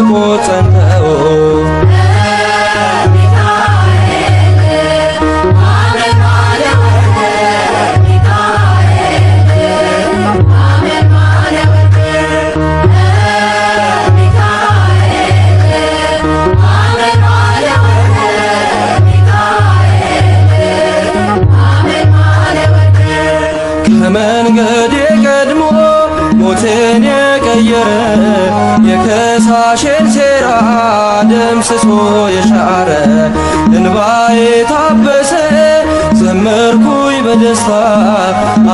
መለኮት ጸንተው ከመንገዴ ቀድሞ ሞትን የቀየረ የከሳሼን ሴራ ደምስሶ የሻረ እንባዬ ታበሰ ዘመርኩኝ በደስታ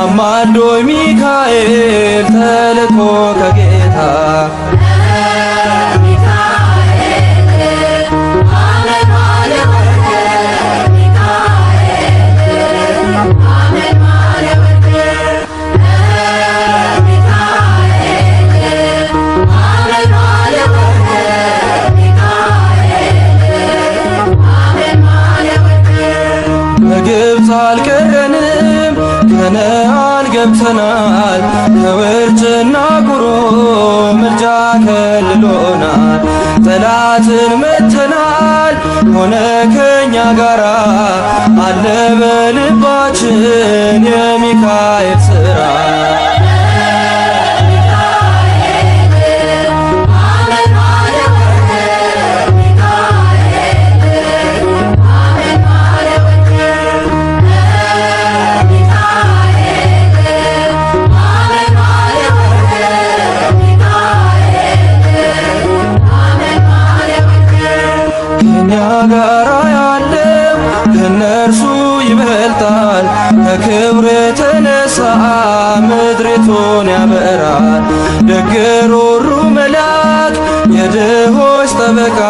አማልዶኝ ሚካኤል ተልኮ ከጌታ በግብፅ አልቀረንም ከነዓን ገብተናል ከውርጭና ጉሮ ምልጃ ከልሎናል ጠላትን መተናል ሆነ ከኛ ጋራ አለ በልባችን የሚካኤል ሥራ ጋራ ያለው ከነርሱ ይበልጣል ከክብር የተነሳ ምድሪቱን ያበራል ደግ ሩሩ መልአክ የድሆች ጠበቃ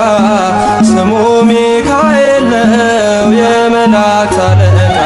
ስሙ ሚካኤል ነው የመላእክት አለቃ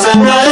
Sanae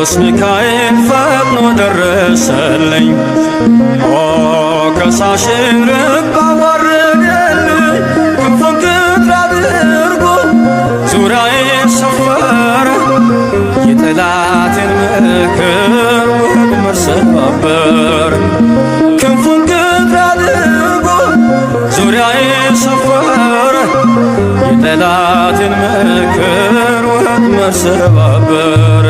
ቅዱስ ሚካኤል ፈጥኖ ደረሰልኝ። ኦ ከሳሽን ርቅ አዋረደልኝ። ክንፉን ቅጥር አድርጎ ዙሪያዬን ሰፈረ። የጠላቴን ምክር ወጥመድ ሰባበረ። ክንፉን ቅጥር አድርጎ ዙሪያዬን ሰፈረ። የጠላቴን ምክር ወጥመድ ሰባበረ።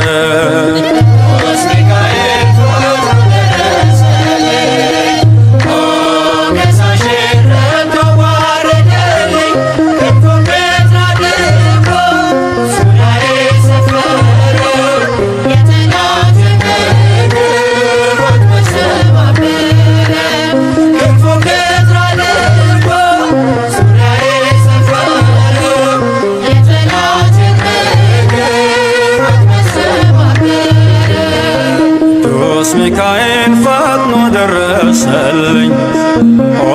ሚካኤል ፈጥኖ ደረሰልኝ። ኦ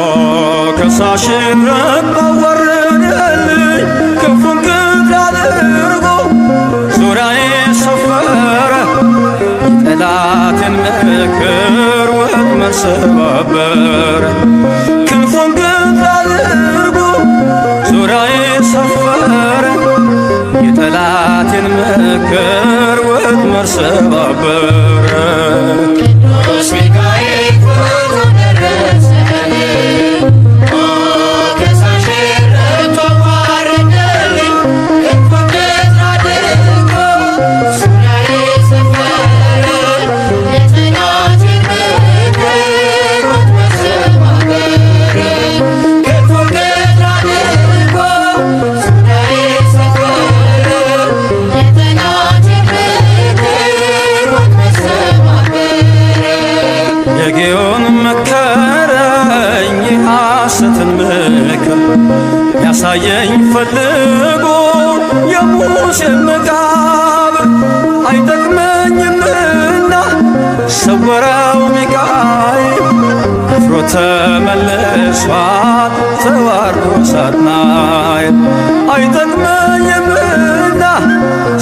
ከሳሽን ረቅ አዋረደልኝ። ክንፉን ቅጥር አድርጎ ዙሪያዬን ሰፈረ። የጠላቴን ምክር ወጥመድ ሰባበረ። ክንፉን ቅጥር አድርጎ ዙሪያዬን ሰፈረ። የጠላቴን ምክር ወጥመድ ሰባበረ። ቅዱስ ሚካኤል ፈጥኖ ደረሰልኝ። ኦ ከሳሽን ረቅ አዋረደልኝ። ክንፉን ቅጥር አድርጎ ዙሪያዬን ሰፈረ። የጠላቴን ምክር ወጥመድ ሰባበረ። ክንፉን ቅጥር አድርጎ ዙሪያዬን ሰፈረ። የጠላቴን ምክር ወጥመድ ሰባበረ። የጌዮን መከረኝ ሐሰትን ምክር ያሳየኝ ፈልጎ የሙሴን መቃብር አይጠቅመኝምና ሰወረው ሚካኤል። አፍሮ ተመልሷል ተዋርዶ ሳጥናኤል። አይጠቅመኝምና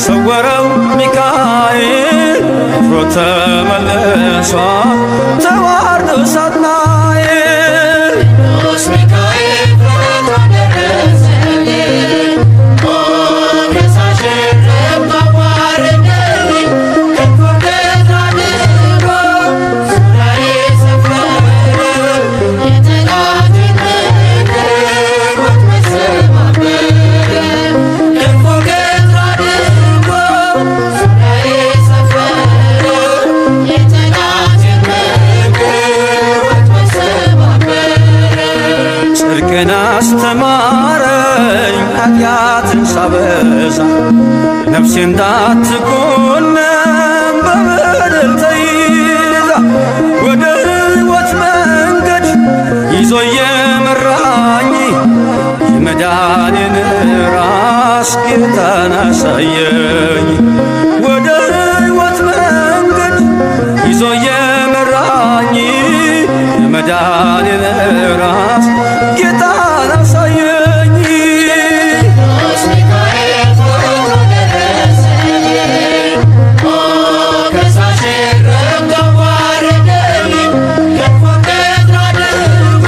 ሰወረው ሚካኤል። አፍሮ ተመልሷል ተዋርዶ ሳጥናኤል። ቅዱስ ሚካኤል ፈጥኖ ደረሰልኝ። ኦ ከሳሽን ረቅ አዋረደልኝ። ክንፉን ቅጥር አድርጎ ዙሪያዬን ሰፈረ። የጠላቴን ምክር ወጥመድ ሰባበረ። ክንፉን ቅጥር አድርጎ ዙሪያዬን ሰፈረ። የጠላቴን ምክር ወጥመድ ሰባበረ። ጽድቅን አስተማረኝ ኃጢአትን ሳበዛ። ነፍሴ እንዳትኮነን በበደል ተይዛ። ወደ ሕይወት መንገድ ይዞ የመራኝ የመዳኔን ራስ ጌታን አሳየኝ። ወደ ሕይወት መንገድ ይዞ የመራኝ የመዳኔን ራስ ጌታን አሳየኝ። ቅዱስ ሚካኤል ፈጥኖ ደረሰልኝ። ኦ ከሳሽን ረቅ አዋረደልኝ። ክንፉን ቅጥር አድርጎ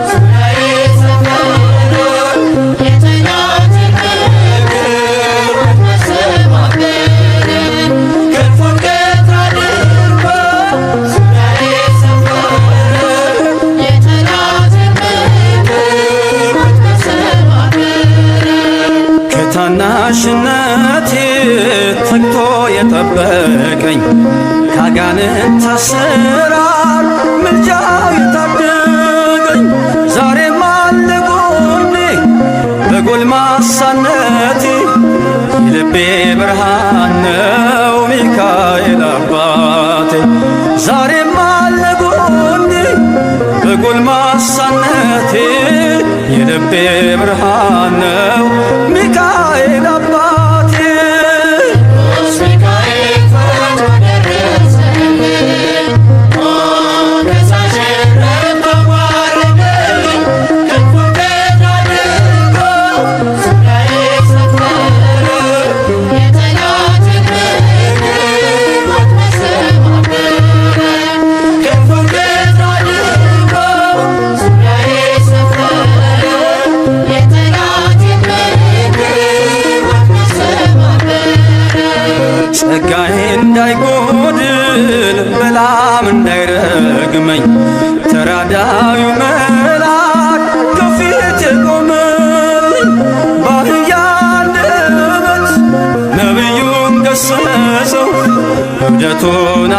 ዙሪያዬን ሰፈረ። የጠላቴን ምክር ወጥመድ ሰባበረ። ክንፉን ቅጥር አድርጎ ዙሪያዬን ሰፈረ። የጠላቴን ምክር ወጥመድ ሰባበረ። ከታናሽነቴ ተግቶ የጠበቀኝ ካጋንንት አሰራር ምልጃው የታደገኝ ዛሬም አለ ጎኔ በጎልማሳነቴ። የልቤ ብርሃን ነው ሚካኤል አባቴ። ዛሬም አለ ጎኔ በጎልማሳነቴ። የልቤ ብርሃን ነው ሚካኤል አባቴ። ቅዱስ ሚካኤል ፈጥኖ ደረሰልኝ። ኦ ከሳሽን ረቅ አዋረደልኝ። ክንፉን ቅጥር አድርጎ ዙሪያዬን ሰፈረ። የጠላቴን ምክር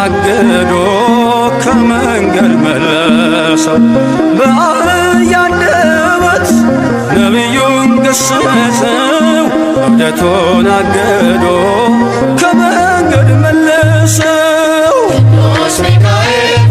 አግዶ ከመንገድ መለሰው። በአህያ አንደበት ነቢዩን ገሰጸው። እብደቱን አግዶ ከመንገድ መለሰው። ቅዱስ ሚካኤል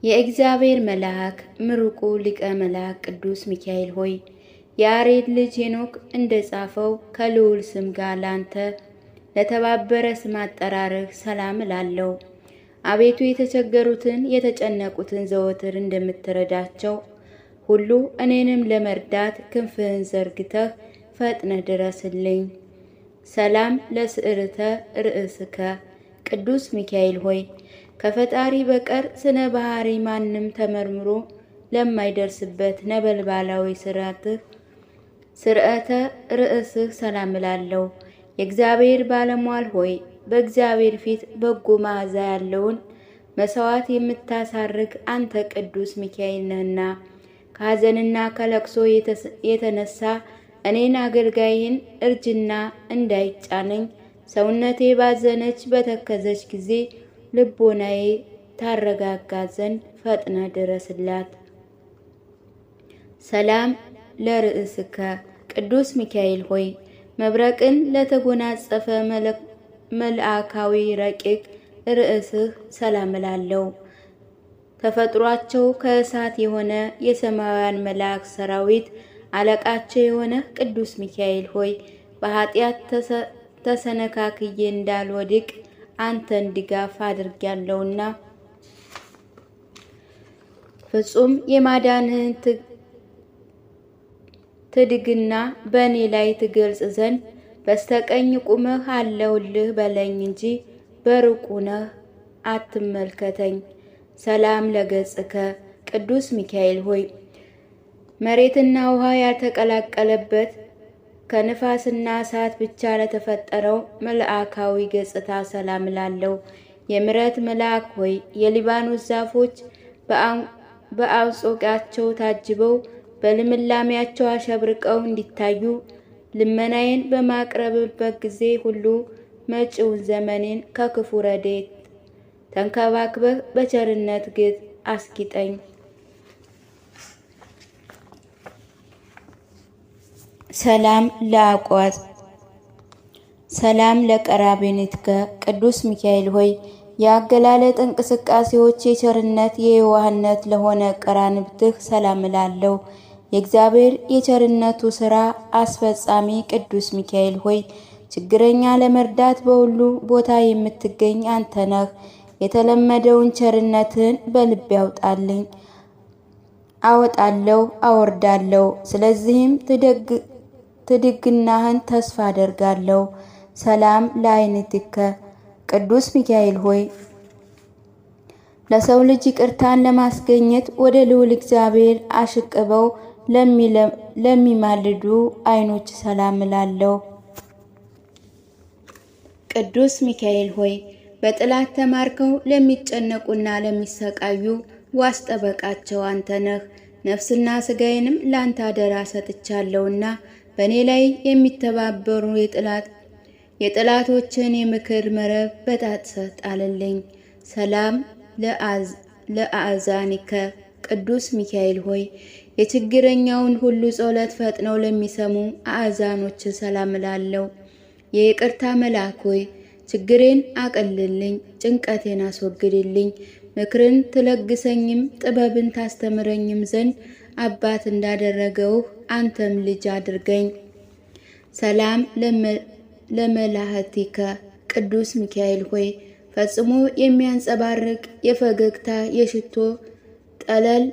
የእግዚአብሔር መልአክ ምሩቁ ሊቀ መልአክ ቅዱስ ሚካኤል ሆይ የያሬድ ልጅ ሄኖክ እንደጻፈው ከልዑል ስም ጋር ላንተ ለተባበረ ስም አጠራርህ ሰላም እላለሁ። አቤቱ የተቸገሩትን የተጨነቁትን ዘወትር እንደምትረዳቸው ሁሉ እኔንም ለመርዳት ክንፍህን ዘርግተህ ፈጥነህ ድረስልኝ። ሰላም ለስዕርተ ርእስከ ቅዱስ ሚካኤል ሆይ ከፈጣሪ በቀር ስነ ባህሪ ማንም ተመርምሮ ለማይደርስበት ነበልባላዊ ስርዓተ ርእስህ ሰላም እላለሁ። የእግዚአብሔር ባለሟል ሆይ በእግዚአብሔር ፊት በጎ መዓዛ ያለውን መሥዋዕት የምታሳርግ አንተ ቅዱስ ሚካኤል ነህና ከሐዘንና ከለቅሶ የተነሳ እኔን አገልጋይህን እርጅና እንዳይጫነኝ ሰውነቴ ባዘነች በተከዘች ጊዜ ልቦናዬ ታረጋጋ ዘንድ ፈጥነ ድረስላት። ሰላም ለርእስከ ቅዱስ ሚካኤል ሆይ መብረቅን ለተጎናጸፈ መልአካዊ ረቂቅ ርእስህ ሰላም እላለሁ። ተፈጥሯቸው ከእሳት የሆነ የሰማያውያን መላእክት ሰራዊት አለቃቸው የሆነ ቅዱስ ሚካኤል ሆይ በኃጢአት ተሰነካክዬ እንዳልወድቅ አንተን ድጋፍ አድርጌያለሁና ፍጹም የማዳንህን ትድግና በእኔ ላይ ትገልጽ ዘንድ በስተቀኝ ቁመህ አለሁልህ በለኝ እንጂ በሩቁ ነህ አትመልከተኝ። ሰላም ለገጽከ ቅዱስ ሚካኤል ሆይ መሬትና ውሃ ያልተቀላቀለበት ከንፋስና እሳት ብቻ ለተፈጠረው መልአካዊ ገጽታ ሰላም እላለሁ። የምሕረት መልአክ ሆይ የሊባኖስ ዛፎች በአውጾቃቸው ታጅበው በልምላሜያቸው አሸብርቀው እንዲታዩ ልመናዬን በማቅረብበት ጊዜ ሁሉ መጪውን ዘመኔን ከክፉ ረድኤት ተንከባክበህ በቸርነት ግጥ አስጊጠኝ። ሰላም ለቀራቤኒትከ ቅዱስ ሚካኤል ሆይ የአገላለጥ እንቅስቃሴዎች የቸርነት የየዋህነት ለሆነ ቀራንብትህ ሰላም እላለሁ። የእግዚአብሔር የቸርነቱ ሥራ አስፈጻሚ ቅዱስ ሚካኤል ሆይ ችግረኛ ለመርዳት በሁሉ ቦታ የምትገኝ አንተ ነህ። የተለመደውን ቸርነትህን በልቤ አወጣለሁ አወርዳለሁ። ስለዚህም ትድግናህን ተስፋ አደርጋለሁ። ሰላም ለዓይንቲከ ቅዱስ ሚካኤል ሆይ ለሰው ልጅ ይቅርታን ለማስገኘት ወደ ልዑል እግዚአብሔር አሽቅበው ለሚማልዱ ዓይኖች ሰላም እላለሁ። ቅዱስ ሚካኤል ሆይ በጥላት ተማርከው ለሚጨነቁና ለሚሰቃዩ ዋስ ጠበቃቸው አንተ ነህ። ነፍስና ሥጋዬንም ላንተ አደራ ሰጥቻለሁና በእኔ ላይ የሚተባበሩ የጠላቶችን የምክር መረብ በጣጥሰህ ጣልልኝ። ሰላም ለአእዛኒከ ቅዱስ ሚካኤል ሆይ የችግረኛውን ሁሉ ጸሎት ፈጥነው ለሚሰሙ አእዛኖች ሰላም እላለሁ። የይቅርታ መልአክ ሆይ ችግሬን አቅልልኝ፣ ጭንቀቴን አስወግድልኝ። ምክርን ትለግሰኝም ጥበብን ታስተምረኝም ዘንድ አባት እንዳደረገውህ አንተም ልጅ አድርገኝ። ሰላም ለመላህቲከ ቅዱስ ሚካኤል ሆይ ፈጽሞ የሚያንጸባርቅ የፈገግታ የሽቶ ጠለል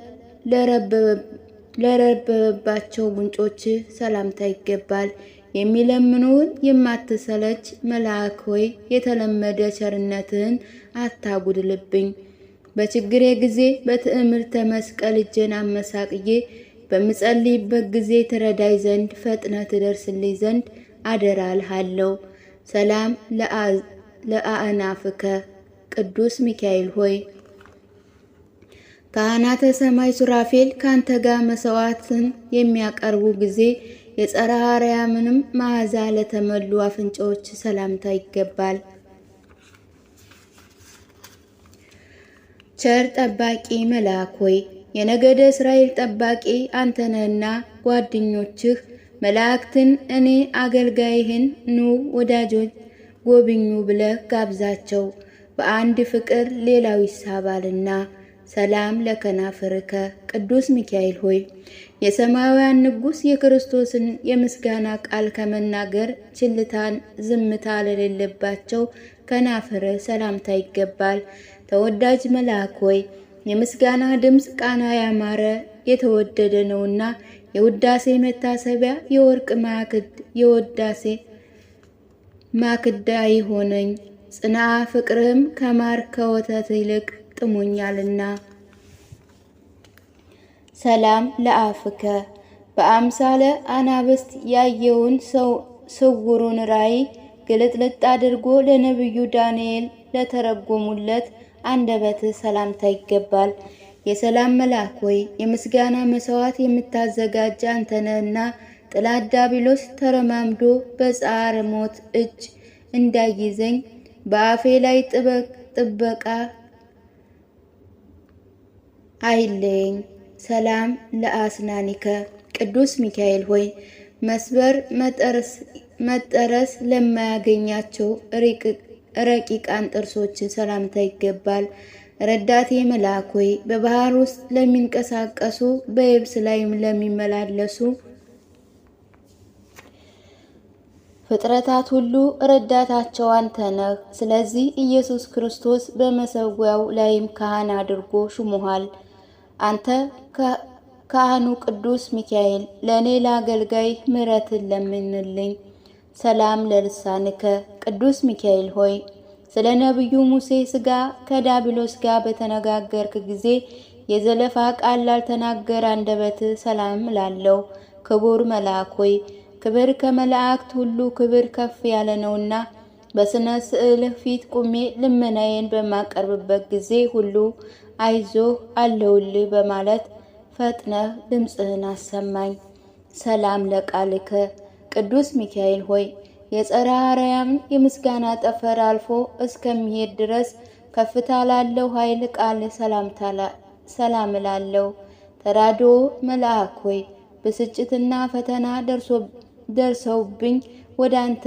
ለረበበባቸው ጉንጮች ሰላምታ ይገባል። የሚለምኑን የማትሰለች መልአክ ሆይ የተለመደ ቸርነትህን አታጉድልብኝ። በችግሬ ጊዜ በትዕምርተ መስቀል እጄን አመሳቅዬ በምጸልይበት ጊዜ ትረዳይ ዘንድ ፈጥነ ትደርስልኝ ዘንድ አደራ እልሃለሁ። ሰላም ለአእናፍከ ቅዱስ ሚካኤል ሆይ ካህናተ ሰማይ ሱራፌል ካንተ ጋር መሥዋዕትን የሚያቀርቡ ጊዜ የጸረ አርያምንም መዓዛ ለተመሉ አፍንጫዎች ሰላምታ ይገባል። ቸር ጠባቂ መልአክ ሆይ የነገደ እስራኤል ጠባቂ አንተ ነህና ጓደኞችህ መላእክትን እኔ አገልጋይህን ኑ ወዳጆች ጎብኙ ብለህ ጋብዛቸው። በአንድ ፍቅር ሌላው ይሳባልና ሰላም ለከናፍርከ ቅዱስ ሚካኤል ሆይ የሰማያውያን ንጉሥ የክርስቶስን የምስጋና ቃል ከመናገር ችልታን ዝምታ ለሌለባቸው ከናፍር ሰላምታ ይገባል። ተወዳጅ መልአክ ሆይ የምስጋና ድምፅ ቃና ያማረ የተወደደ ነውና የውዳሴ መታሰቢያ የወርቅ የውዳሴ ማክዳ ይሆነኝ። ጽና ፍቅርህም ከማር ከወተት ይልቅ ጥሞኛልና። ሰላም ለአፍከ በአምሳለ አናብስት ያየውን ስውሩን ራእይ ግልጥልጥ አድርጎ ለነቢዩ ዳንኤል ለተረጎሙለት አንደበት ሰላምታ ይገባል። የሰላም መልአክ ሆይ የምስጋና መስዋዕት የምታዘጋጅ አንተ ነህና ጠላት ዲያብሎስ ተረማምዶ በጻረ ሞት እጅ እንዳይዘኝ በአፌ ላይ ጥበቃ አይለኝ። ሰላም ለአስናኒከ ቅዱስ ሚካኤል ሆይ መስበር መጠረስ ለማያገኛቸው ረቂቃን ጥርሶች ሰላምታ ይገባል። ረዳቴ መልአክ ሆይ በባህር ውስጥ ለሚንቀሳቀሱ በየብስ ላይም ለሚመላለሱ ፍጥረታት ሁሉ ረዳታቸው አንተ ነህ። ስለዚህ ኢየሱስ ክርስቶስ በመሰዊያው ላይም ካህን አድርጎ ሹሞሃል። አንተ ካህኑ ቅዱስ ሚካኤል ለእኔ ለአገልጋይ ምሕረትን ለምንልኝ። ሰላም ለልሳንከ ቅዱስ ሚካኤል ሆይ ስለ ነቢዩ ሙሴ ሥጋ ከዲያብሎስ ጋር በተነጋገርክ ጊዜ የዘለፋ ቃል ላልተናገረ አንደበት ሰላም ላለው። ክቡር መልአክ ሆይ ክብር ከመላእክት ሁሉ ክብር ከፍ ያለ ነውና በስነ ስዕል ፊት ቁሜ ልመናዬን በማቀርብበት ጊዜ ሁሉ አይዞህ አለውልህ በማለት ፈጥነህ ድምፅህን አሰማኝ። ሰላም ለቃልከ ቅዱስ ሚካኤል ሆይ የጸረ አርያም የምስጋና ጠፈር አልፎ እስከሚሄድ ድረስ ከፍታ ላለው ኃይል ቃል ሰላም ላለው። ተራድኦ መልአክ ሆይ ብስጭትና ፈተና ደርሰውብኝ ወደ አንተ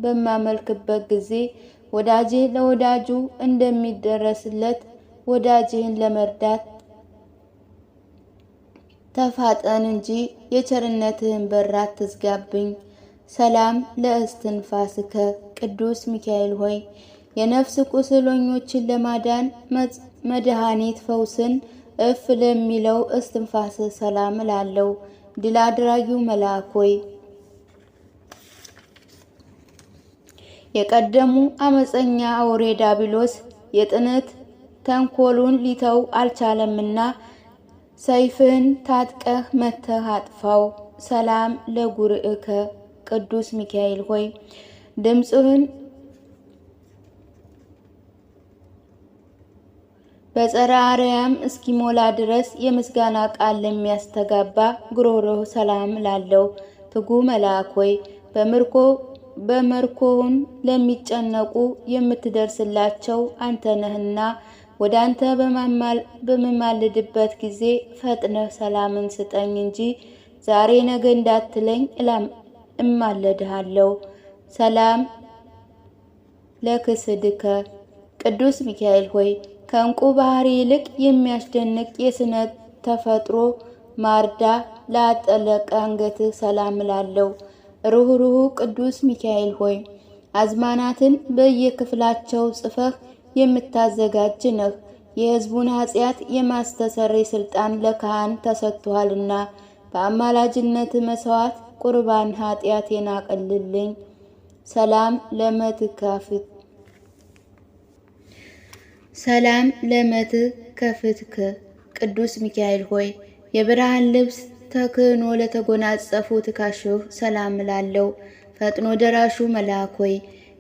በማመልክበት ጊዜ ወዳጅ ለወዳጁ እንደሚደረስለት ወዳጅህን ለመርዳት ተፋጠን እንጂ የቸርነትህን በር አትዝጋብኝ። ሰላም ለእስትንፋስከ ቅዱስ ሚካኤል ሆይ የነፍስ ቁስለኞችን ለማዳን መድኃኒት ፈውስን እፍ ለሚለው እስትንፋስ ሰላም ላለው። ድል አድራጊው መልአክ ሆይ የቀደሙ አመፀኛ አውሬ ዲያብሎስ የጥንት ተንኮሉን ሊተው አልቻለምና ሰይፍህን ታጥቀህ መተህ አጥፋው። ሰላም ለጉርዕከ ቅዱስ ሚካኤል ሆይ ድምፅህን በጸረ አርያም እስኪሞላ ድረስ የምስጋና ቃል ለሚያስተጋባ ጉሮሮህ ሰላም ላለው። ትጉ መልአክ ሆይ በምርኮውን ለሚጨነቁ የምትደርስላቸው አንተ ነህና ወደ አንተ በምማልድበት ጊዜ ፈጥነህ ሰላምን ስጠኝ እንጂ ዛሬ ነገ እንዳትለኝ እማለድሃለሁ። ሰላም ለክስድከ ቅዱስ ሚካኤል ሆይ ከእንቁ ባህሪ ይልቅ የሚያስደንቅ የስነ ተፈጥሮ ማርዳ ላጠለቀ አንገትህ ሰላም ላለው። ሩህሩህ ቅዱስ ሚካኤል ሆይ አዝማናትን በየክፍላቸው ጽፈህ የምታዘጋጅ ነህ። የሕዝቡን ኃጢአት የማስተሰረይ ስልጣን ለካህን ተሰጥቷልና በአማላጅነት መስዋዕት ቁርባን ኃጢአቴን አቅልልኝ። ሰላም ለመትከፍትከ ቅዱስ ሚካኤል ሆይ የብርሃን ልብስ ተክህኖ ለተጎናጸፉ ትከሻህ ሰላም ላለው። ፈጥኖ ደራሹ መልአክ ሆይ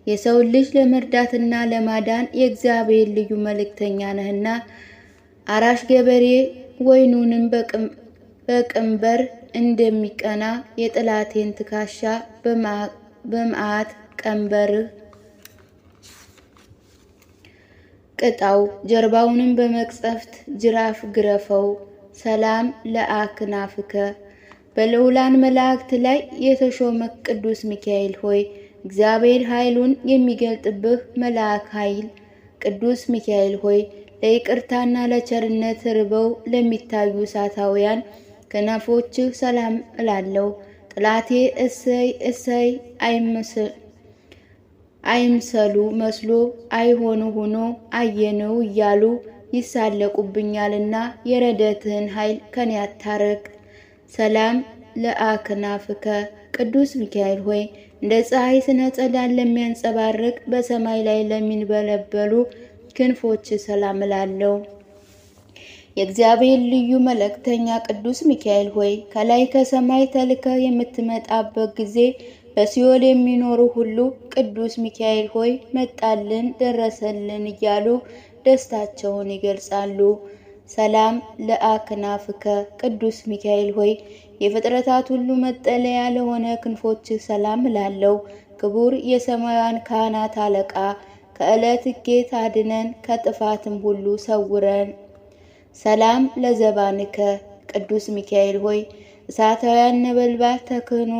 የሰው ልጅ ለመርዳትና ለማዳን የእግዚአብሔር ልዩ መልእክተኛ ነህና አራሽ ገበሬ ወይኑንም በቀንበር እንደሚቀና የጠላቴን ትከሻ በመዓት ቀንበርህ ቅጣው፣ ጀርባውንም በመቅሰፍት ጅራፍ ግረፈው። ሰላም ለአክናፍከ በልዑላን መላእክት ላይ የተሾመ ቅዱስ ሚካኤል ሆይ እግዚአብሔር ኃይሉን የሚገልጥብህ መልአክ ኃይል ቅዱስ ሚካኤል ሆይ ለይቅርታና ለቸርነት ርበው ለሚታዩ እሳታውያን ከናፎችህ ሰላም እላለሁ። ጥላቴ እሰይ እሰይ አይምሰሉ መስሎ አይሆኑ ሆኖ አየነው እያሉ ይሳለቁብኛልና የረድኤትህን ኃይል ከኔ አታርቅ። ሰላም ለአክናፍከ ቅዱስ ሚካኤል ሆይ እንደ ፀሐይ ስነ ጸዳል ለሚያንጸባርቅ በሰማይ ላይ ለሚንበለበሉ ክንፎች ሰላም እላለሁ። የእግዚአብሔር ልዩ መልእክተኛ ቅዱስ ሚካኤል ሆይ ከላይ ከሰማይ ተልከ የምትመጣበት ጊዜ በሲኦል የሚኖሩ ሁሉ ቅዱስ ሚካኤል ሆይ መጣልን፣ ደረሰልን እያሉ ደስታቸውን ይገልጻሉ። ሰላም ለአክናፍከ ቅዱስ ሚካኤል ሆይ የፍጥረታት ሁሉ መጠለያ ለሆነ ክንፎችህ ሰላም እላለሁ። ክቡር የሰማያውያን ካህናት አለቃ ከዕለት እጌት አድነን፣ ከጥፋትም ሁሉ ሰውረን። ሰላም ለዘባንከ ቅዱስ ሚካኤል ሆይ እሳታውያን ነበልባል ተክህኖ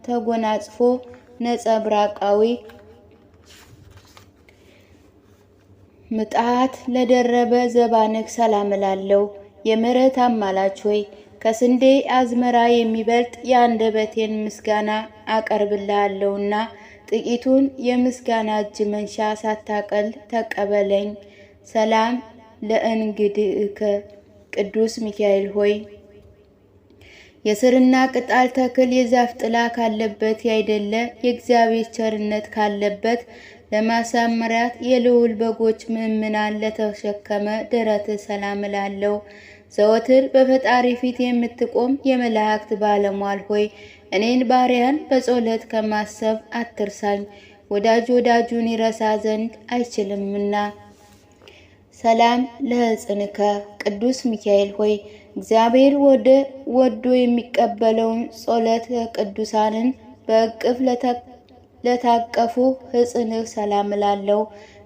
ተጎናጽፎ ነጸብራቃዊ ምጣት ለደረበ ዘባንክ ሰላም እላለሁ። የምሕረት አማላች ሆይ ከስንዴ አዝመራ የሚበልጥ የአንደበቴን ምስጋና አቀርብልሃለሁና ጥቂቱን የምስጋና እጅ መንሻ ሳታቀል ተቀበለኝ። ሰላም ለእንግድእከ ቅዱስ ሚካኤል ሆይ የስርና ቅጣል ተክል የዛፍ ጥላ ካለበት ያይደለ የእግዚአብሔር ቸርነት ካለበት ለማሳመሪያት የልዑል በጎች ምእምናን ለተሸከመ ደረት ሰላም እላለሁ። ዘወትር በፈጣሪ ፊት የምትቆም የመላእክት ባለሟል ሆይ እኔን ባሪያን በጸሎት ከማሰብ አትርሳኝ፣ ወዳጅ ወዳጁን ይረሳ ዘንድ አይችልምና። ሰላም ለሕፅንከ ቅዱስ ሚካኤል ሆይ እግዚአብሔር ወዶ የሚቀበለውን ጸሎተ ቅዱሳንን በእቅፍ ለታቀፉ ሕፅንህ ሰላም እላለሁ።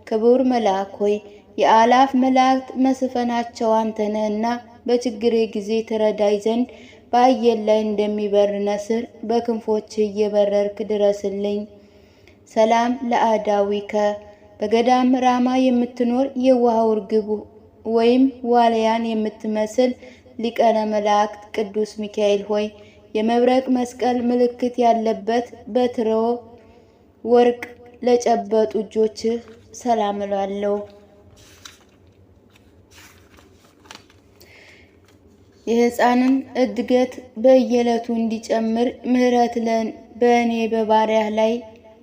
ክቡር መልአክ ሆይ የአላፍ መላእክት መስፈናቸው አንተ ነህና በችግሬ ጊዜ ትረዳይ ዘንድ በአየር ላይ እንደሚበር ነስር በክንፎችህ እየበረርክ ድረስልኝ። ሰላም ለአዳዊከ በገዳም ራማ የምትኖር የዋህ ርግብ ወይም ዋልያን የምትመስል ሊቀነ መላእክት ቅዱስ ሚካኤል ሆይ የመብረቅ መስቀል ምልክት ያለበት በትረ ወርቅ ለጨበጡ እጆችህ ሰላም እላለሁ። የሕፃንን እድገት በየዕለቱ እንዲጨምር ምሕረት በእኔ በባሪያህ ላይ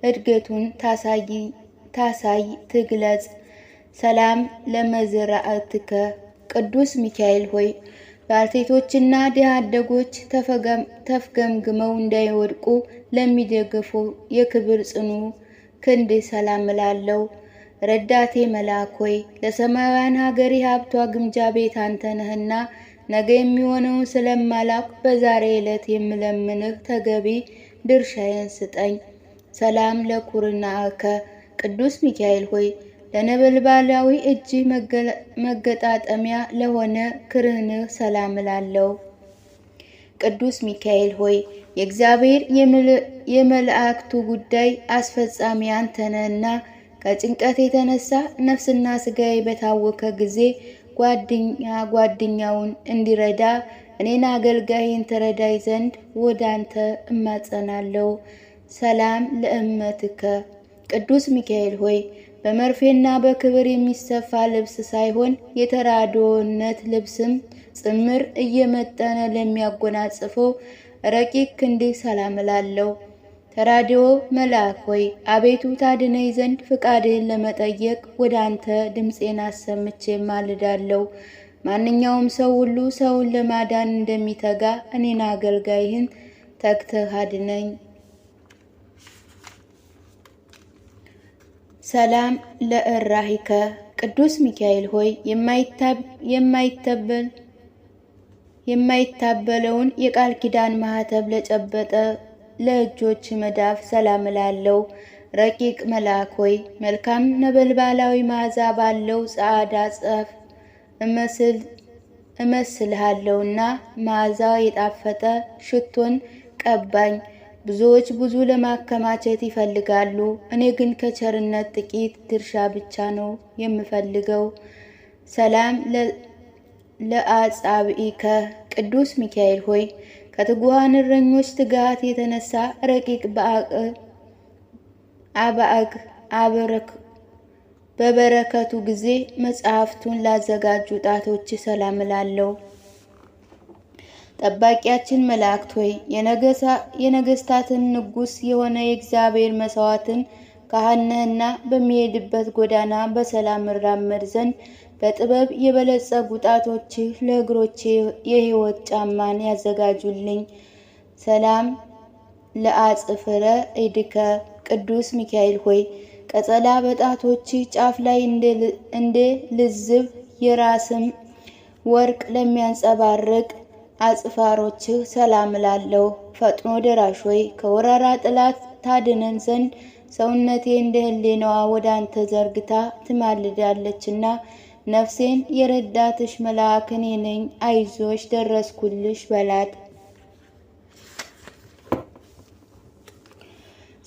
እድገቱን ታሳይ ትግለጽ። ሰላም ለመዝራእትከ ቅዱስ ሚካኤል ሆይ ባልቴቶችና ድሃ አደጎች ተፍገምግመው እንዳይወድቁ ለሚደግፉ የክብር ጽኑ ክንድ ሰላም እላለሁ። ረዳቴ መልአክ ሆይ ለሰማያውያን ሀገር የሀብቷ ግምጃ ቤት አንተ ነህና ነገ የሚሆነውን ስለማላውቅ በዛሬ ዕለት የምለምንህ ተገቢ ድርሻዬን ስጠኝ። ሰላም ለኩርናከ ቅዱስ ሚካኤል ሆይ ለነበልባላዊ እጅህ መገጣጠሚያ ለሆነ ክርንህ ሰላም እላለሁ። ቅዱስ ሚካኤል ሆይ የእግዚአብሔር የመላእክቱ ጉዳይ አስፈጻሚ አንተ ነህና ከጭንቀት የተነሳ ነፍስና ስጋዬ በታወከ ጊዜ ጓደኛውን እንዲረዳ እኔን አገልጋይን ተረዳይ ዘንድ ወደ አንተ እማጸናለሁ። ሰላም ለእመትከ ቅዱስ ሚካኤል ሆይ በመርፌና በክብር የሚሰፋ ልብስ ሳይሆን የተራድኦነት ልብስም ጽምር እየመጠነ ለሚያጎናጽፈው ረቂቅ ክንድህ ሰላም እላለሁ። ተራድኦ መልአክ ሆይ አቤቱ ታድነኝ ዘንድ ፍቃድህን ለመጠየቅ ወደ አንተ ድምፄን አሰምቼ ማልዳለሁ። ማንኛውም ሰው ሁሉ ሰውን ለማዳን እንደሚተጋ እኔን አገልጋይህን ተግተህ አድነኝ። ሰላም ለእራሂከ ቅዱስ ሚካኤል ሆይ የማይታበለውን የቃል ኪዳን ማህተብ ለጨበጠ ለእጆች መዳፍ ሰላም እላለሁ። ረቂቅ መልአክ ሆይ መልካም ነበልባላዊ መዓዛ ባለው ጸዓዳ ጸፍ እመስልሃለሁና መዓዛ የጣፈጠ ሽቶን ቀባኝ። ብዙዎች ብዙ ለማከማቸት ይፈልጋሉ፣ እኔ ግን ከቸርነት ጥቂት ድርሻ ብቻ ነው የምፈልገው። ሰላም ለአጻብኢከ ቅዱስ ሚካኤል ሆይ ከትጉሃን እረኞች ትጋት የተነሳ ረቂቅ አበረክ በበረከቱ ጊዜ መጽሐፍቱን ላዘጋጁ ጣቶች ሰላም እላለሁ። ጠባቂያችን መላእክት ሆይ የነገስታትን ንጉስ የሆነ የእግዚአብሔር መስዋዕትን ካህን ነህና በሚሄድበት ጎዳና በሰላም እራመድ ዘንድ በጥበብ የበለጸጉ ጣቶችህ ለእግሮቼ የሕይወት ጫማን ያዘጋጁልኝ። ሰላም ለአጽፍረ እድከ ቅዱስ ሚካኤል ሆይ ቀጸላ በጣቶችህ ጫፍ ላይ እንደ ልዝብ የራስም ወርቅ ለሚያንጸባርቅ አጽፋሮችህ ሰላም እላለሁ። ፈጥኖ ደራሽ ሆይ ከወረራ ጥላት ታድነን ዘንድ ሰውነቴ እንደ ሕሊናዋ ወደ አንተ ዘርግታ ትማልዳለችና ነፍሴን የረዳትሽ መልአክ እኔ ነኝ፣ አይዞሽ ደረስኩልሽ በላት።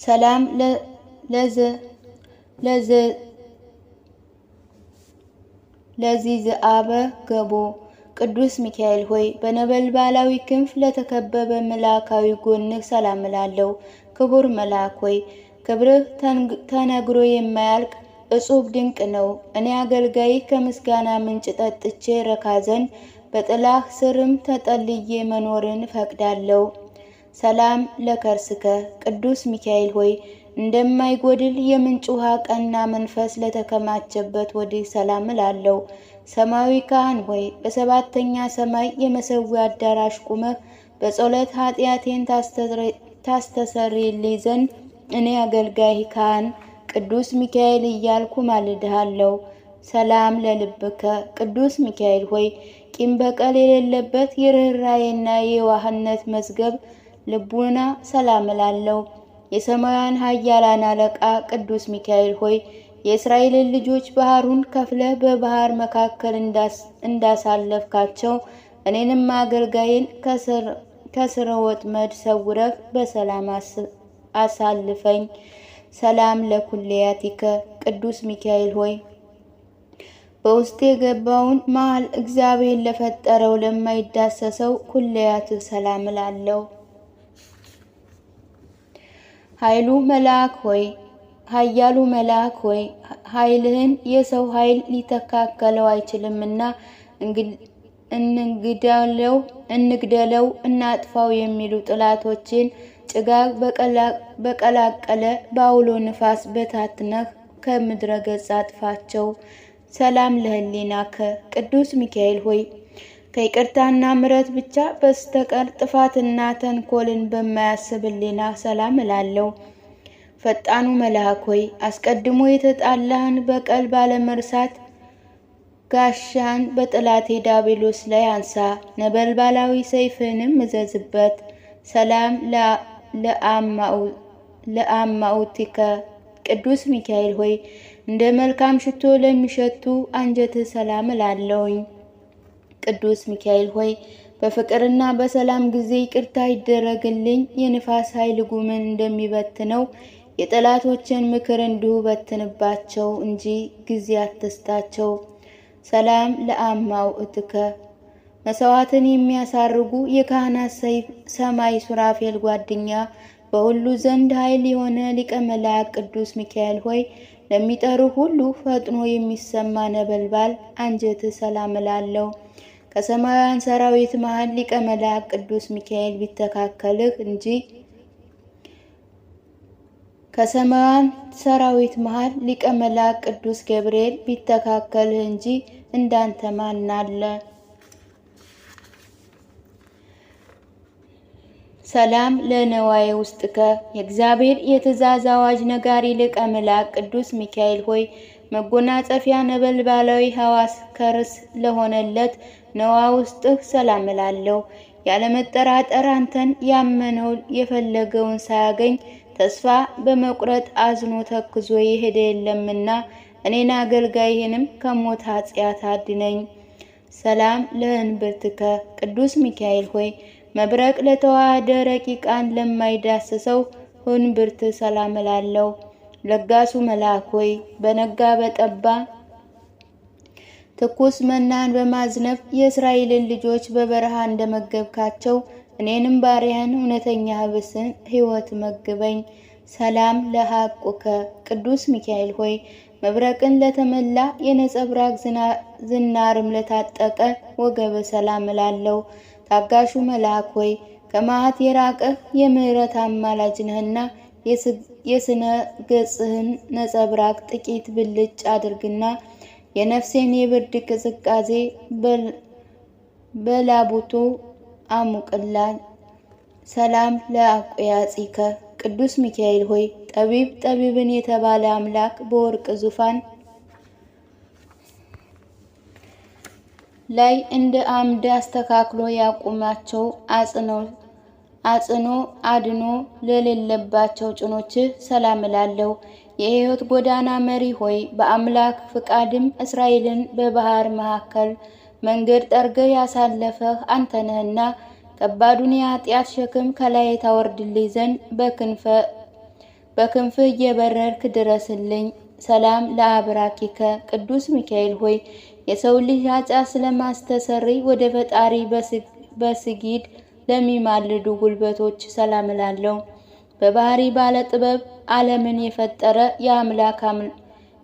ሰላም ለዚህ ዘአበ ገቦ ቅዱስ ሚካኤል ሆይ በነበልባላዊ ክንፍ ለተከበበ መልአካዊ ጎንህ ሰላም እላለሁ። ክቡር መልአክ ሆይ ክብርህ ተነግሮ የማያልቅ እጹብ ድንቅ ነው። እኔ አገልጋይ ከምስጋና ምንጭ ጠጥቼ ረካ ዘንድ በጥላህ ስርም ተጠልዬ መኖርን እፈቅዳለሁ። ሰላም ለከርስከ ቅዱስ ሚካኤል ሆይ እንደማይጎድል የምንጭ ውሃ ቀና መንፈስ ለተከማቸበት ወዲህ ሰላም እላለሁ። ሰማያዊ ካህን ሆይ በሰባተኛ ሰማይ የመሠዊያ አዳራሽ ቁመህ በጸሎት ኃጢአቴን ታስተሰርይልኝ ዘንድ እኔ አገልጋይ ካህን ቅዱስ ሚካኤል እያልኩ ማልድሃለሁ። ሰላም ለልብከ ቅዱስ ሚካኤል ሆይ ቂም በቀል የሌለበት የርኅራኄና የዋህነት መዝገብ ልቡና ሰላም እላለሁ። የሰማያውያን ኃያላን አለቃ ቅዱስ ሚካኤል ሆይ የእስራኤልን ልጆች ባህሩን ከፍለህ በባህር መካከል እንዳሳለፍካቸው እኔንም አገልጋይን ከስረ ወጥመድ ሰውረህ በሰላም አሳልፈኝ። ሰላም ለኩልያቲከ ቅዱስ ሚካኤል ሆይ በውስጥ የገባውን መሃል እግዚአብሔር ለፈጠረው ለማይዳሰሰው ኩልያትህ ሰላም እላለሁ። ኃያሉ መልአክ ሆይ ኃይልህን የሰው ኃይል ሊተካከለው አይችልምና እንግደለው እናጥፋው የሚሉ ጥላቶችን ጭጋግ በቀላቀለ በአውሎ ንፋስ በታትነህ ከምድረ ገጽ አጥፋቸው። ሰላም ለሕሊናከ ቅዱስ ሚካኤል ሆይ ከይቅርታና ምሕረት ብቻ በስተቀር ጥፋትና ተንኮልን በማያስብ ሕሊና ሰላም እላለሁ። ፈጣኑ መልአክ ሆይ አስቀድሞ የተጣላህን በቀል ባለመርሳት ጋሻን በጠላቴ ዲያብሎስ ላይ አንሳ፣ ነበልባላዊ ሰይፍንም እዘዝበት። ሰላም ለአማኡቲከ ቅዱስ ሚካኤል ሆይ እንደ መልካም ሽቶ ለሚሸቱ አንጀትህ ሰላም እላለሁኝ። ቅዱስ ሚካኤል ሆይ በፍቅርና በሰላም ጊዜ ይቅርታ ይደረግልኝ። የንፋስ ኃይል ጉምን እንደሚበትነው የጠላቶችን ምክር እንዲሁ በትንባቸው እንጂ ጊዜ አትስጣቸው። ሰላም ለአማውእትከ መስዋዕትን የሚያሳርጉ የካህናት ሰማይ ሱራፌል ጓደኛ በሁሉ ዘንድ ኃይል የሆነ ሊቀ መላእክት ቅዱስ ሚካኤል ሆይ ለሚጠሩ ሁሉ ፈጥኖ የሚሰማ ነበልባል አንጀት ሰላም እላለሁ። ከሰማያውያን ሰራዊት መሃል ሊቀ መላእክት ቅዱስ ሚካኤል ቢተካከልህ እንጂ ከሰማያውያን ሰራዊት መሃል ሊቀ መላእክት ቅዱስ ገብርኤል ቢተካከልህ እንጂ እንዳንተ ማን አለ? ሰላም ለነዋዬ ውስጥከ የእግዚአብሔር የትእዛዝ አዋጅ ነጋሪ ሊቀ መላእክት ቅዱስ ሚካኤል ሆይ መጎናጸፊያ ነበልባላዊ ሐዋስ ከርስ ለሆነለት ነዋ ውስጥህ ሰላም እላለሁ። ያለመጠራጠር አንተን ያመነው የፈለገውን ሳያገኝ ተስፋ በመቁረጥ አዝኖ ተክዞ የሄደ የለምና እኔን አገልጋይህንም ከሞት ኃጢአት አድነኝ። ሰላም ለእንብርትከ ቅዱስ ሚካኤል ሆይ መብረቅ ለተዋሃደ ረቂቃን ለማይዳስሰው እንብርት ሰላም እላለሁ። ለጋሱ መልአክ ሆይ በነጋ በጠባ ትኩስ መናን በማዝነብ የእስራኤልን ልጆች በበረሃ እንደመገብካቸው እኔንም ባሪያን እውነተኛ ህብስን ሕይወት መግበኝ። ሰላም ለሐቁከ ቅዱስ ሚካኤል ሆይ መብረቅን ለተመላ የነጸብራቅ ዝናርም ለታጠቀ ወገበ ሰላም እላለሁ። ታጋሹ መልአክ ሆይ ከመዓት የራቀህ የምሕረት አማላጅ ነህና የስነ ገጽህን ነጸብራቅ ጥቂት ብልጭ አድርግና የነፍሴን የብርድ ቅዝቃዜ በላቡቱ አሙቅላል። ሰላም ለአቆያጺከ ቅዱስ ሚካኤል ሆይ ጠቢብ ጠቢብን የተባለ አምላክ በወርቅ ዙፋን ላይ እንደ አምድ አስተካክሎ ያቁማቸው። አጽኖ አድኖ ለሌለባቸው ጭኖችህ ሰላም እላለሁ። የሕይወት ጎዳና መሪ ሆይ በአምላክ ፍቃድም እስራኤልን በባህር መካከል መንገድ ጠርገህ ያሳለፈህ አንተ ነህና ከባዱን የኃጢአት ሸክም ከላይ ታወርድልኝ ዘንድ በክንፍህ እየበረርክ ድረስልኝ። ሰላም ለአብራኪከ ቅዱስ ሚካኤል ሆይ የሰው ልጅ ኃጢአት ስለማስተሰርይ ወደ ፈጣሪ በስጊድ ለሚማልዱ ጉልበቶች ሰላም እላለሁ። በባህሪ ባለ ጥበብ ዓለምን የፈጠረ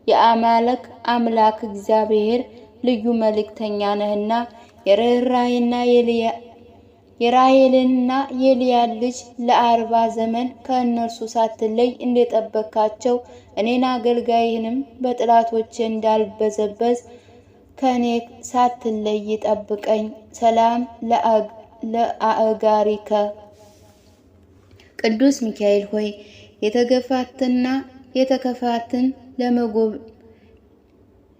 የአማልክ አምላክ እግዚአብሔር ልዩ መልእክተኛ ነህና የርኅራኄና የራሔልና የልያን ልጅ ለ40 ዘመን ከእነርሱ ሳትለይ እንደጠበካቸው እኔን አገልጋይህንም በጥላቶቼ እንዳልበዘበዝ ከእኔ ሳትለይ ጠብቀኝ። ሰላም ለአእጋሪከ ቅዱስ ሚካኤል ሆይ የተገፋትና የተከፋትን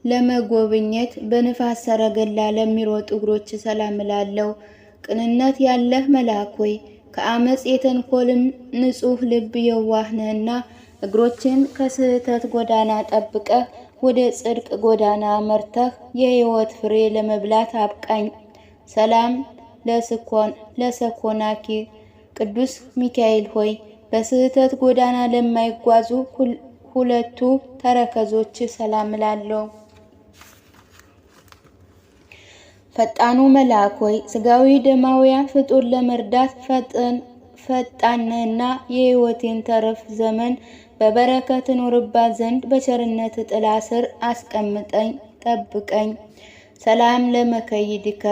ለመጎብኘት በንፋስ ሰረገላ ለሚሮጡ እግሮች ሰላም እላለሁ። ቅንነት ያለህ መልአክ ሆይ ከአመፅ የተንኮልም ንጹሕ ልብ የዋህ ነህና እግሮችን ከስህተት ጎዳና ጠብቀህ ወደ ጽድቅ ጎዳና መርተህ የሕይወት ፍሬ ለመብላት አብቃኝ። ሰላም ለሰኮናኪ ቅዱስ ሚካኤል ሆይ በስህተት ጎዳና ለማይጓዙ ሁለቱ ተረከዞች ሰላም እላለሁ። ፈጣኑ መልአክ ሆይ ሥጋዊ ደማውያን ፍጡር ለመርዳት ፈጣን ነህና የሕይወቴን ተረፍ ዘመን በበረከት እኖርባት ዘንድ በቸርነት ጥላ ስር አስቀምጠኝ ጠብቀኝ። ሰላም ለመከይድከ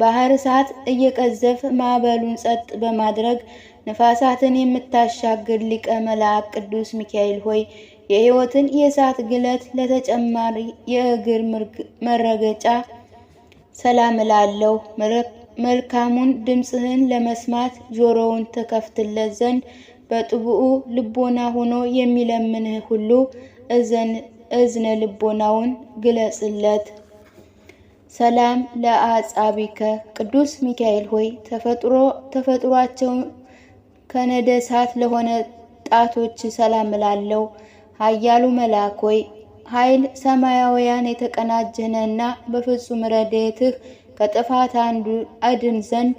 ባህር እሳት እየቀዘፍ ማዕበሉን ጸጥ በማድረግ ነፋሳትን የምታሻግር ሊቀ መላእክ ቅዱስ ሚካኤል ሆይ የሕይወትን የእሳት ግለት ለተጨማሪ የእግር መረገጫ ሰላም እላለሁ። መልካሙን ድምፅህን ለመስማት ጆሮውን ተከፍትለት ዘንድ በጥቡዕ ልቦና ሆኖ የሚለምንህ ሁሉ እዝነ ልቦናውን ግለጽለት። ሰላም ለአጻቢከ ቅዱስ ሚካኤል ሆይ ተፈጥሯቸው ከነደ እሳት ለሆነ ጣቶች ሰላም እላለሁ። ኃያሉ መልአክ ሆይ ኃይል ሰማያውያን የተቀናጀነና በፍጹም ረድኤትህ ከጥፋት አንዱ አድን ዘንድ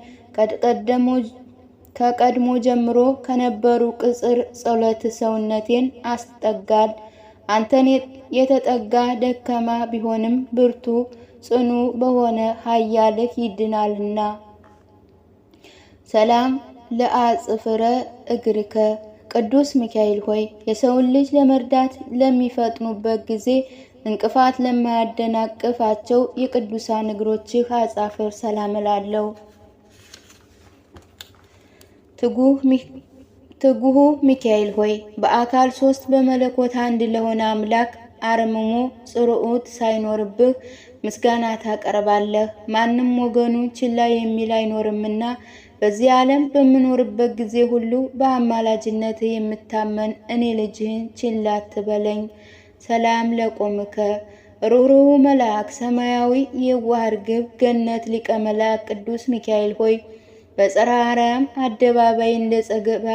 ከቀድሞ ጀምሮ ከነበሩ ቅጽር ጸሎት ሰውነቴን አስጠጋል። አንተን የተጠጋ ደካማ ቢሆንም ብርቱ ጽኑ በሆነ ኃያልህ ይድናልና። ሰላም ለአጽፍረ እግርከ ቅዱስ ሚካኤል ሆይ የሰውን ልጅ ለመርዳት ለሚፈጥኑበት ጊዜ እንቅፋት ለማያደናቅፋቸው የቅዱሳን እግሮችህ አጻፍር ሰላም እላለሁ። ትጉሁ ሚካኤል ሆይ በአካል 3 በመለኮት አንድ ለሆነ አምላክ አርምሞ ጽርዑት ሳይኖርብህ ምስጋና ታቀርባለህ። ማንም ወገኑ ችላ የሚል አይኖርምና በዚህ ዓለም በምኖርበት ጊዜ ሁሉ በአማላጅነት የምታመን እኔ ልጅህን ችላ አትበለኝ። ሰላም ለቆምከ ሩህሩህ መልአክ ሰማያዊ የዋህ ርግብ ገነት ሊቀ መላእክት ቅዱስ ሚካኤል ሆይ በጽርሐ አርያም አደባባይ እንደ ጸገባ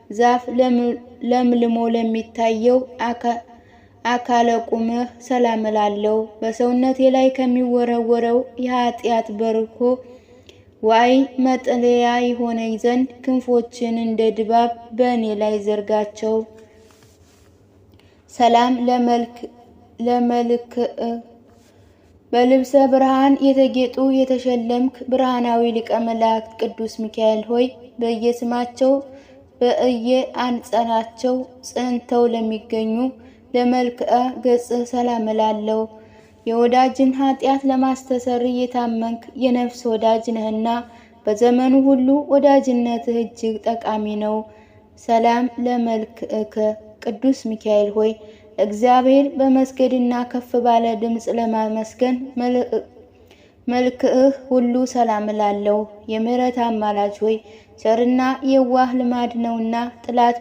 ዛፍ ለምልሞ ለሚታየው አካለ ቁምህ ሰላም እላለሁ። በሰውነቴ ላይ ከሚወረወረው የኃጢአት በርኮ ዋይ መጠለያ ይሆነኝ ዘንድ ክንፎችን እንደ ድባብ በእኔ ላይ ዘርጋቸው። ሰላም በልብሰ ብርሃን የተጌጡ የተሸለምክ ብርሃናዊ ሊቀ መላእክት ቅዱስ ሚካኤል ሆይ በየስማቸው በየአንጸናቸው ጸንተው ለሚገኙ ለመልክዓ ገጽህ ሰላም እላለሁ። የወዳጅን ኃጢአት ለማስተሰረይ የታመንክ የነፍስ ወዳጅ ነህና በዘመኑ ሁሉ ወዳጅነትህ እጅግ ጠቃሚ ነው። ሰላም ለመልክዕከ ቅዱስ ሚካኤል ሆይ እግዚአብሔር በመስገድና ከፍ ባለ ድምፅ ለማመስገን መልክዕህ ሁሉ ሰላም እላለሁ። የምህረት አማላጅ ሆይ ቸርና የዋህ ልማድ ነውና ጠላት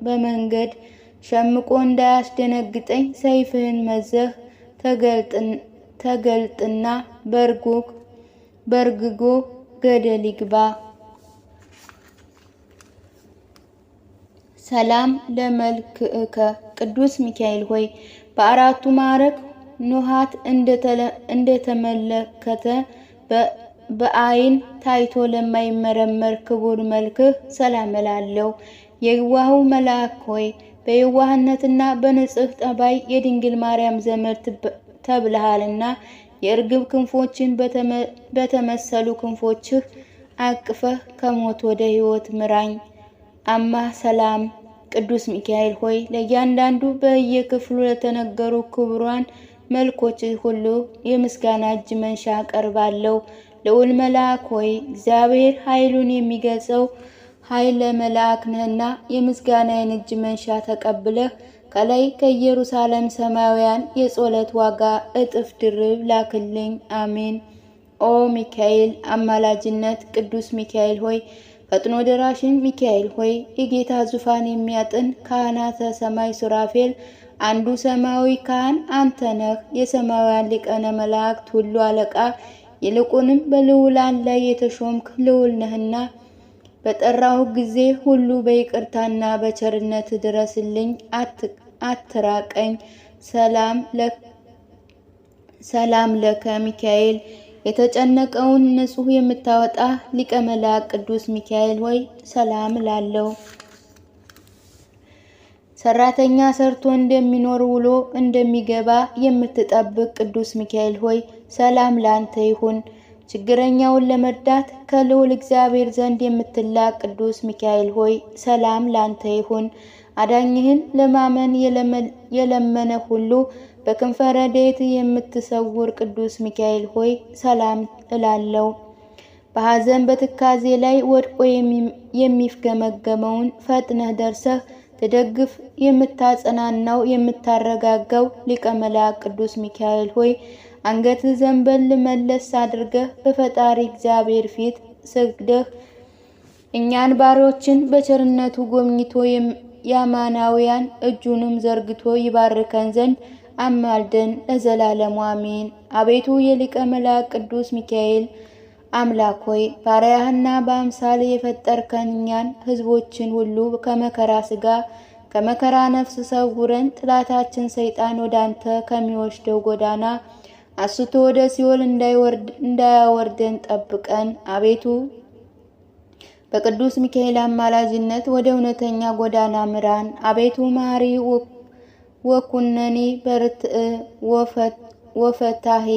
በመንገድ ሸምቆ እንዳያስደነግጠኝ ሰይፍህን መዘህ ተገልጥና በርግጎ ገደል ይግባ። ሰላም ለመልክዕከ ቅዱስ ሚካኤል ሆይ በአራቱ ማዕረግ ኖሃት እንደተመለከተ በአይን ታይቶ ለማይመረመር ክቡር መልክህ ሰላም እላለሁ። የዋሁ መልአክ ሆይ በየዋህነትና በንጽህ ጠባይ የድንግል ማርያም ዘመድ ተብለሃልና የእርግብ ክንፎችን በተመሰሉ ክንፎችህ አቅፈህ ከሞት ወደ ሕይወት ምራኝ። አማ ሰላም ቅዱስ ሚካኤል ሆይ ለእያንዳንዱ በየክፍሉ ለተነገሩ ክቡራን መልኮች ሁሉ የምስጋና እጅ መንሻ አቀርባለሁ። ልዑል መልአክ ሆይ እግዚአብሔር ኃይሉን የሚገልጸው ኃይለ መልአክ ነህና የምስጋናዬን እጅ መንሻ ተቀብለህ ከላይ ከኢየሩሳሌም ሰማያውያን የጸሎት ዋጋ እጥፍ ድርብ ላክልኝ። አሜን። ኦ ሚካኤል አማላጅነት ቅዱስ ሚካኤል ሆይ ፈጥኖ ደራሽን ሚካኤል ሆይ የጌታ ዙፋን የሚያጥን ካህናተ ሰማይ ሱራፌል አንዱ ሰማያዊ ካህን አንተ ነህ። የሰማያውያን ሊቃነ መላእክት ሁሉ አለቃ ይልቁንም በልዑላን ላይ የተሾምክ ልዑል ነህና በጠራሁ ጊዜ ሁሉ በይቅርታና በቸርነት ድረስልኝ፣ አትራቀኝ። ሰላም ለከ ሚካኤል የተጨነቀውን ንጹሕ የምታወጣ ሊቀ መላእክት ቅዱስ ሚካኤል ሆይ ሰላም ላለው። ሰራተኛ ሰርቶ እንደሚኖር ውሎ እንደሚገባ የምትጠብቅ ቅዱስ ሚካኤል ሆይ ሰላም ላንተ ይሁን። ችግረኛውን ለመርዳት ከልዑል እግዚአብሔር ዘንድ የምትላክ ቅዱስ ሚካኤል ሆይ ሰላም ላንተ ይሁን። አዳኝህን ለማመን የለመነ ሁሉ በክንፈ ረድኤት የምትሰውር ቅዱስ ሚካኤል ሆይ ሰላም እላለሁ። በሐዘን በትካዜ ላይ ወድቆ የሚፍገመገመውን ፈጥነህ ደርሰህ ትደግፍ የምታጸናናው የምታረጋጋው ሊቀ መላእክት ቅዱስ ሚካኤል ሆይ አንገትህ ዘንበል መለስ አድርገህ በፈጣሪ እግዚአብሔር ፊት ሰግደህ እኛን ባሪያዎችን በቸርነቱ ጎብኝቶ ያማናውያን እጁንም ዘርግቶ ይባርከን ዘንድ አማልደን ለዘላለሙ አሜን። አቤቱ የሊቀ መላእክት ቅዱስ ሚካኤል አምላክ ሆይ ባሪያህና በአምሳል የፈጠርከን እኛን ሕዝቦችን ሁሉ ከመከራ ሥጋ ከመከራ ነፍስ ሰውረን ጠላታችን ሰይጣን ወዳንተ ከሚወስደው ጎዳና አስቶ ወደ ሲኦል እንዳያወርደን ጠብቀን። አቤቱ በቅዱስ ሚካኤል አማላጅነት ወደ እውነተኛ ጎዳና ምራን። አቤቱ መሐሪ ወኩነኔ በርትዕ ወፈታሄ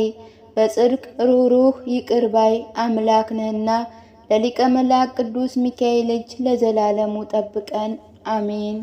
በጽድቅ ሩህሩህ ይቅር ባይ አምላክ ነህና ለሊቀ መላእክት ቅዱስ ሚካኤል እጅ ለዘላለሙ ጠብቀን። አሜን።